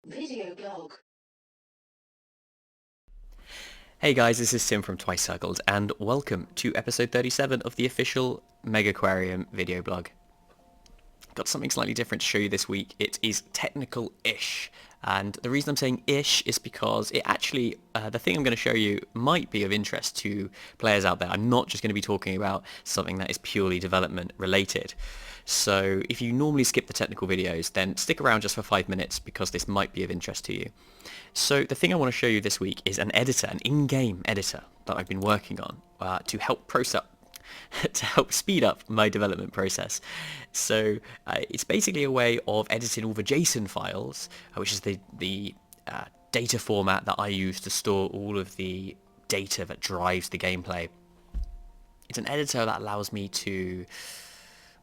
Video blog. Hey guys, this is Tim from Twice Circled, and welcome to episode 37 of the official Megaquarium video blog. Got something slightly different to show you this week. It is technical-ish, and the reason I'm saying ish is because it actually, the thing I'm going to show you might be of interest to players out there. I'm not just going to be talking about something that is purely development related. So if you normally skip the technical videos, then stick around just for 5 minutes because this might be of interest to you. So the thing I want to show you this week is an editor, an in-game editor that I've been working on to help speed up my development process. So it's basically a way of editing all the JSON files, which is the data format that I use to store all of the data that drives the gameplay. It's an editor that allows me to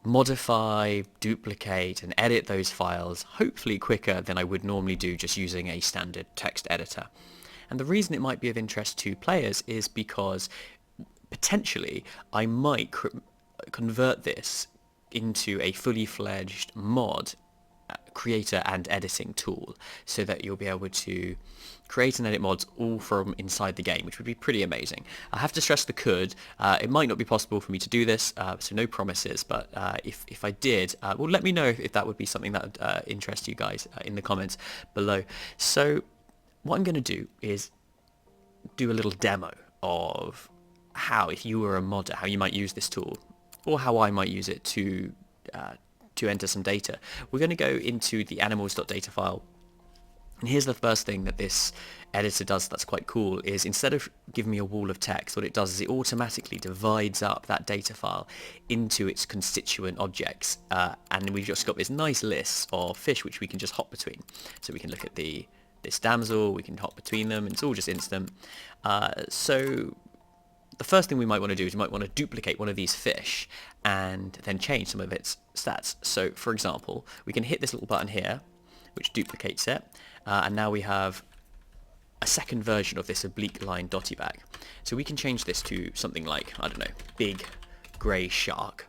modify, duplicate, and edit those files hopefully quicker than I would normally do just using a standard text editor. And the reason it might be of interest to players is because potentially I might convert this into a fully fledged mod creator and editing tool so that you'll be able to create and edit mods all from inside the game, which would be pretty amazing. I have to stress the could. It might not be possible for me to do this, so no promises, but if I did, well, let me know if that would be something that would interest you guys in the comments below. So what I'm going to do is do a little demo of how, if you were a modder, how you might use this tool, or how I might use it to enter some data. We're going to go into the animals.data file, and here's the first thing that this editor does that's quite cool, is instead of giving me a wall of text, what it does is it automatically divides up that data file into its constituent objects, and we've just got this nice list of fish which we can just hop between. So we can look at this damsel, we can hop between them, and it's all just instant. So the first thing we might want to do is we might want to duplicate one of these fish and then change some of its stats. So for example, we can hit this little button here which duplicates it, and now we have a second version of this oblique line dotty back. So we can change this to something like, I don't know, big grey shark.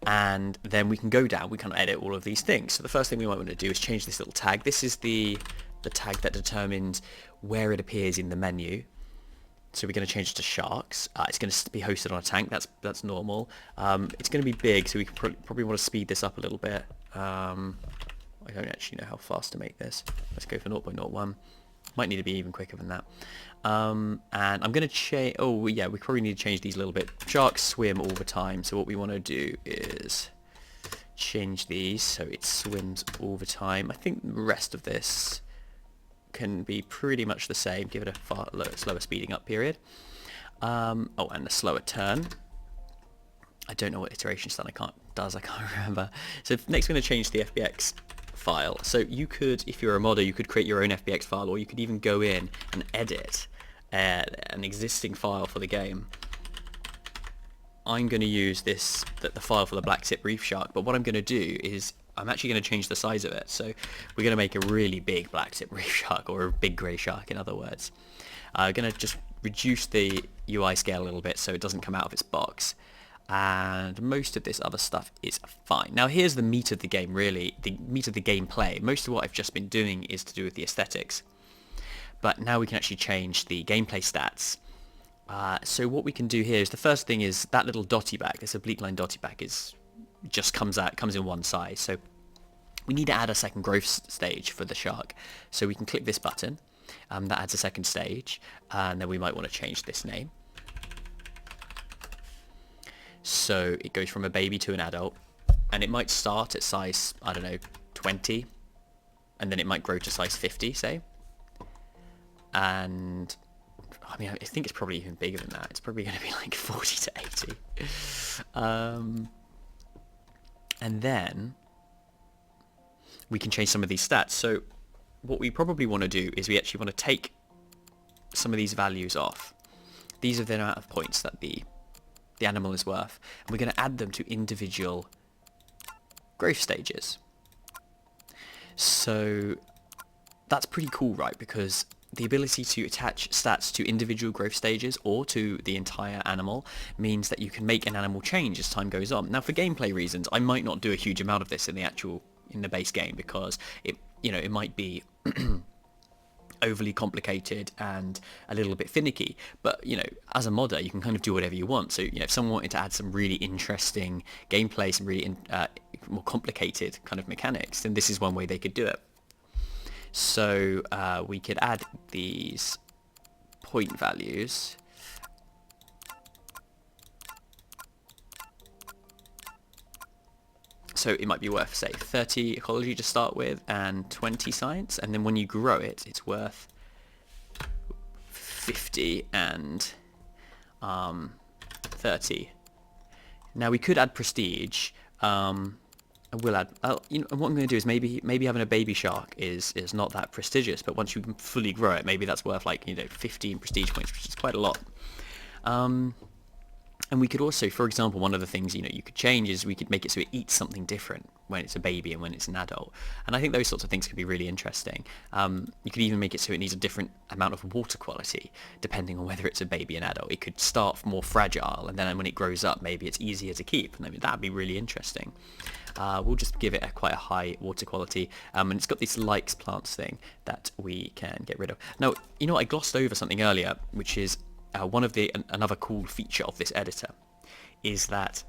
And then we can go down, we can edit all of these things. So the first thing we might want to do is change this little tag. This is the tag that determines where it appears in the menu. So we're going to change it to sharks. It's going to be hosted on a tank. That's normal. It's going to be big, so we can probably want to speed this up a little bit. I don't actually know how fast to make this. Let's go for 0.01. Might need to be even quicker than that. And I'm going to change... Oh, yeah, we probably need to change these a little bit. Sharks swim all the time, so what we want to do is change these so it swims all the time. I think the rest of this can be pretty much the same. Give it a far slower speeding up period. Oh, and a slower turn. I don't know what iteration stun I can't remember. So next we're going to change the Fbx file. So you could, if you're a modder, you could create your own Fbx file, or you could even go in and edit an existing file for the game. I'm going to use the file for the black tip reef shark, but what I'm going to do is I'm actually going to change the size of it. So we're going to make a really big black tip reef shark, or a big grey shark in other words. I'm going to just reduce the UI scale a little bit so it doesn't come out of its box. And most of this other stuff is fine. Now here's the meat of the game, really, the meat of the gameplay. Most of what I've just been doing is to do with the aesthetics. But now we can actually change the gameplay stats. So what we can do here is, the first thing is that little dotty back, this oblique line dotty back just comes in one size. So we need to add a second growth stage for the shark. So we can click this button, that adds a second stage, and then we might want to change this name. So it goes from a baby to an adult, and it might start at size, I don't know, 20, and then it might grow to size 50, say. And I mean, I think it's probably even bigger than that. It's probably going to be like 40 to 80. And then we can change some of these stats. So what we probably want to do is we actually want to take some of these values off. These are the amount of points that the animal is worth, and we're going to add them to individual growth stages. So that's pretty cool, right? Because the ability to attach stats to individual growth stages or to the entire animal means that you can make an animal change as time goes on. Now, for gameplay reasons, I might not do a huge amount of this in the base game, because you know, it might be overly complicated and a little bit finicky, but you know, as a modder you can kind of do whatever you want. So you know, if someone wanted to add some really interesting gameplay, some really more complicated kind of mechanics, then this is one way they could do it. So we could add these point values. So it might be worth, say, 30 ecology to start with and 20 science, and then when you grow it, it's worth 50 and 30. Now we could add prestige. I will add. You know, what I'm going to do is maybe having a baby shark is not that prestigious, but once you can fully grow it, maybe that's worth like, you know, 15 prestige points, which is quite a lot. And we could also, for example, one of the things, you know, you could change is we could make it so it eats something different when it's a baby and when it's an adult. And I think those sorts of things could be really interesting. You could even make it so it needs a different amount of water quality, depending on whether it's a baby and adult. It could start more fragile, and then when it grows up, maybe it's easier to keep. And I mean, that'd be really interesting. We'll just give it quite a high water quality. And it's got this likes plants thing that we can get rid of. Now, you know, I glossed over something earlier, which is another cool feature of this editor is that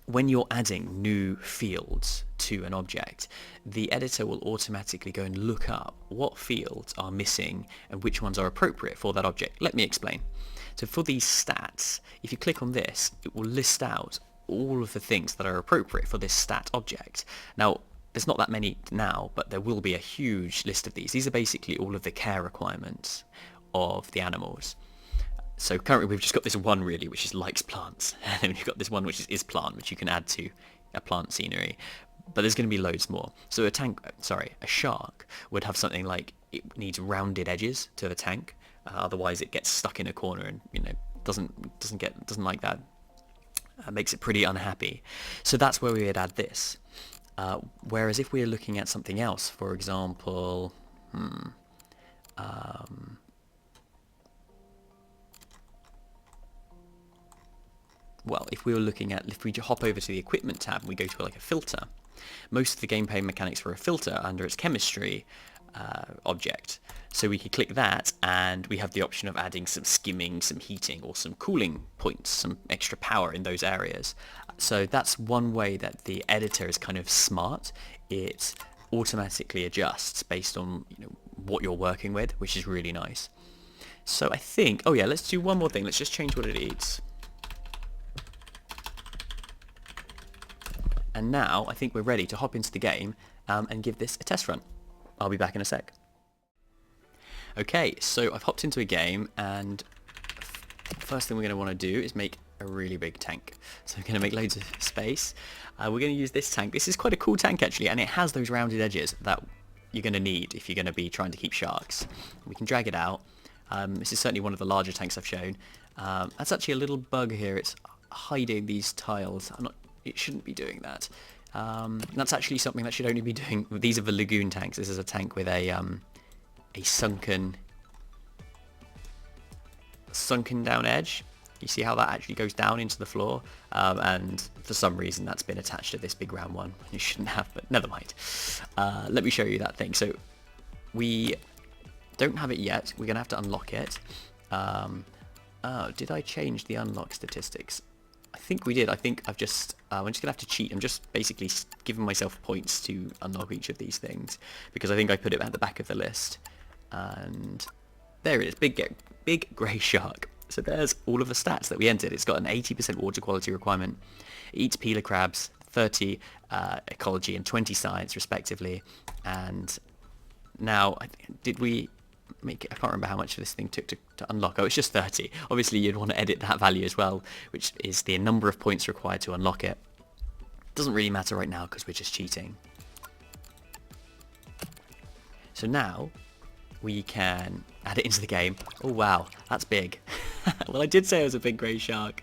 when you're adding new fields to an object, the editor will automatically go and look up what fields are missing and which ones are appropriate for that object. Let me explain. So for these stats, if you click on this, it will list out all of the things that are appropriate for this stat object. Now, there's not that many now, but there will be a huge list of these. These are basically all of the care requirements of the animals. So currently we've just got this one really, which is likes plants, and then you've got this one which is plant, which you can add to a plant scenery. But there's going to be loads more. So a shark would have something like it needs rounded edges to the tank, otherwise it gets stuck in a corner and, you know, doesn't like that. Makes it pretty unhappy. So that's where we would add this. Whereas if we're looking at something else, for example, well, if we hop over to the equipment tab and we go to like a filter, most of the gameplay mechanics for a filter under its chemistry object. So we could click that and we have the option of adding some skimming, some heating, or some cooling points, some extra power in those areas. So that's one way that the editor is kind of smart. It automatically adjusts based on, you know, what you're working with, which is really nice. So I think, oh yeah, let's do one more thing. Let's just change what it eats. And now I think we're ready to hop into the game and give this a test run. I'll be back in a sec. Okay, so I've hopped into a game, and first thing we're going to want to do is make a really big tank. So we're going to make loads of space. We're going to use this tank. This is quite a cool tank actually, and it has those rounded edges that you're going to need if you're going to be trying to keep sharks. We can drag it out. This is certainly one of the larger tanks I've shown. That's actually a little bug here. It's hiding these tiles. It shouldn't be doing that. That's actually something that should only be doing. These are the Lagoon tanks. This is a tank with a sunken down edge. You see how that actually goes down into the floor, and for some reason that's been attached to this big round one. You shouldn't have, but never mind. Let me show you that thing. So we don't have it yet. We're gonna have to unlock it. Oh, did I change the unlock statistics? I think we did. I think I'm just gonna have to cheat. I'm just basically giving myself points to unlock each of these things, because I think I put it at the back of the list. And there it is, big grey shark. So there's all of the stats that we entered. It's got an 80% water quality requirement. It eats peeler crabs, 30 ecology and 20 science respectively. And now, did we make it? I can't remember how much this thing took to unlock. Oh, it's just 30. Obviously you'd want to edit that value as well, which is the number of points required to unlock it. Doesn't really matter right now because we're just cheating. So now we can add it into the game. Oh wow, that's big. Well, I did say it was a big grey shark.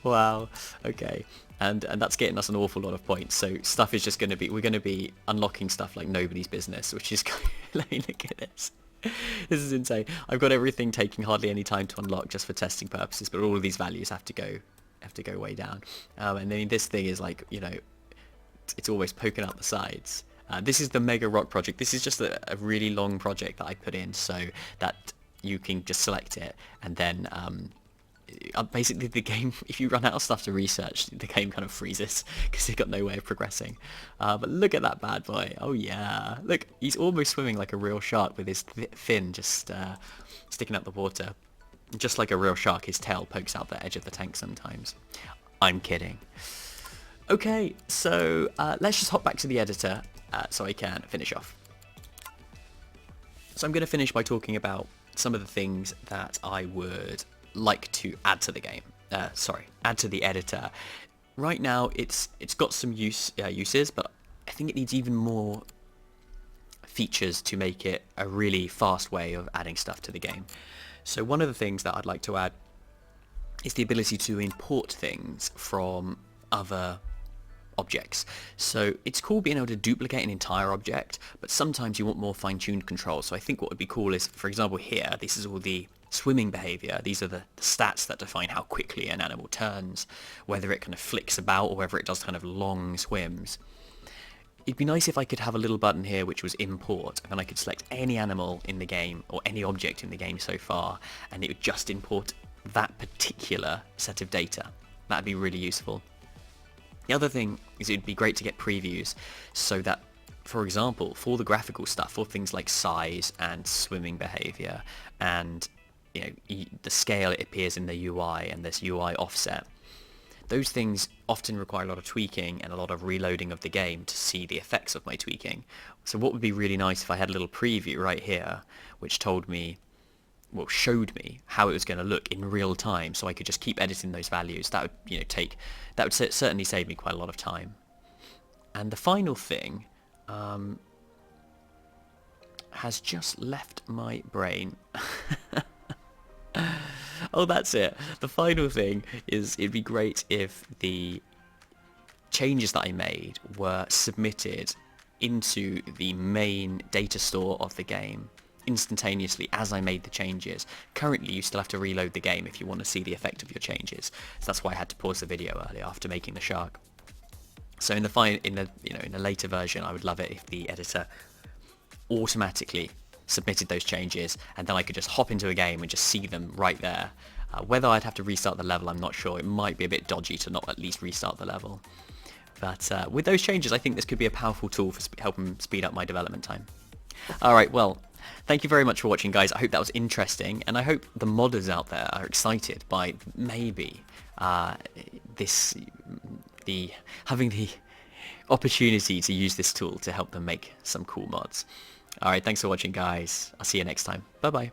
Wow, okay. And that's getting us an awful lot of points. So stuff is just going to be, we're going to be unlocking stuff like nobody's business, which is, let me look at this. This is insane. I've got everything taking hardly any time to unlock just for testing purposes, but all of these values have to go way down. And then this thing is like, you know, it's always poking out the sides. This is the Mega Rock project. This is just a really long project that I put in so that you can just select it, and then basically the game, if you run out of stuff to research, the game kind of freezes because you've got no way of progressing. But look at that bad boy. Oh yeah, look, he's almost swimming like a real shark with his fin just sticking out the water. Just like a real shark, his tail pokes out the edge of the tank sometimes. I'm kidding. Okay, so let's just hop back to the editor so I can finish off. So I'm going to finish by talking about some of the things that I would like to add to the game. Add to the editor. Right now, it's got some uses, but I think it needs even more features to make it a really fast way of adding stuff to the game. So one of the things that I'd like to add is the ability to import things from other objects. So it's cool being able to duplicate an entire object, but sometimes you want more fine-tuned control. So I think what would be cool is, for example, here, this is all the swimming behavior. These are the stats that define how quickly an animal turns, whether it kind of flicks about or whether it does kind of long swims. It'd be nice if I could have a little button here which was import, and then I could select any animal in the game or any object in the game so far, and it would just import that particular set of data. That'd be really useful. The other thing is it'd be great to get previews so that, for example, for the graphical stuff, for things like size and swimming behavior and the scale it appears in the UI and this UI offset, those things often require a lot of tweaking and a lot of reloading of the game to see the effects of my tweaking. So what would be really nice if I had a little preview right here which told me, well, showed me how it was going to look in real time, so I could just keep editing those values. That would certainly save me quite a lot of time. And the final thing has just left my brain. Oh, that's it. The final thing is it'd be great if the changes that I made were submitted into the main data store of the game instantaneously as I made the changes. Currently, you still have to reload the game if you want to see the effect of your changes. So that's why I had to pause the video earlier after making the shark. So in the later version, I would love it if the editor automatically submitted those changes, and then I could just hop into a game and just see them right there. Whether I'd have to restart the level, I'm not sure. It might be a bit dodgy to not at least restart the level. But with those changes, I think this could be a powerful tool for helping speed up my development time. Alright, well, thank you very much for watching, guys. I hope that was interesting, and I hope the modders out there are excited by maybe having the opportunity to use this tool to help them make some cool mods. Alright, thanks for watching, guys. I'll see you next time. Bye-bye.